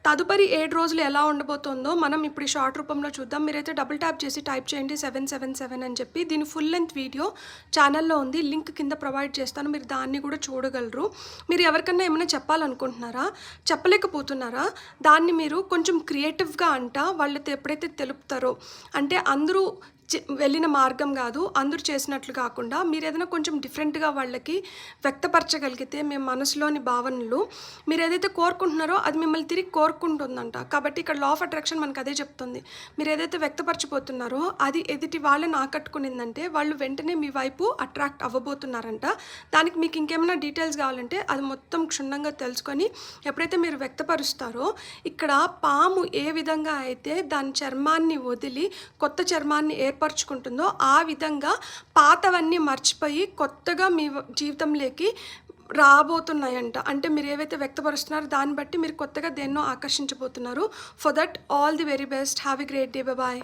తదుపరి 7 రోజులు ఎలా ఉండబోతుందో మనం ఇప్పుడు ఈ షార్ట్ రూపంలో చూద్దాం. మీరైతే డబుల్ ట్యాప్ చేసి టైప్ చేయండి 777 అని చెప్పి. దీని ఫుల్ లెంత్ వీడియో ఛానల్లో ఉంది. లింక్ కింద ప్రొవైడ్ చేస్తాను. మీరు దాన్ని కూడా చూడగలరు. మీరు ఎవరికన్నా ఏమైనా చెప్పాలనుకుంటున్నారా, చెప్పలేకపోతున్నారా, దాన్ని మీరు కొంచెం క్రియేటివ్గా వాళ్ళతో ఎప్పుడైతే తెలుపుతారో, అంటే అందరూ వెళ్ళిన మార్గం కాదు, అందరూ చేసినట్లు కాకుండా మీరు ఏదైనా కొంచెం డిఫరెంట్గా వాళ్ళకి వ్యక్తపరచగలిగితే మీ మనసులోని భావనలు మీరు ఏదైతే కోరుకుంటున్నారో అది మిమ్మల్ని తిరిగి కోరుకుంటుందంట. కాబట్టి ఇక్కడ లా ఆఫ్ అట్రాక్షన్ మనకు అదే చెప్తుంది. మీరు ఏదైతే వ్యక్తపరచబోతున్నారో అది ఎదుటి వాళ్ళని ఆకట్టుకునిందంటే వాళ్ళు వెంటనే మీ వైపు అట్రాక్ట్ అవ్వబోతున్నారంట. దానికి మీకు ఇంకేమైనా డీటెయిల్స్ కావాలంటే అది మొత్తం క్షుణ్ణంగా తెలుసుకొని ఎప్పుడైతే మీరు వ్యక్తపరుస్తారో, ఇక్కడ పాము ఏ విధంగా అయితే దాని చర్మాన్ని వదిలి కొత్త చర్మాన్ని ఏర్పరచుకుంటుందో ఆ విధంగా పాతవన్నీ మర్చిపోయి కొత్తగా మీ జీవితంలోకి రాబోతున్నాయంట. అంటే మీరు ఏవైతే వ్యక్తపరుస్తున్నారో దాన్ని బట్టి మీరు కొత్తగా దేన్నో ఆకర్షించబోతున్నారు. For that all the very best. Have a great day. Bye.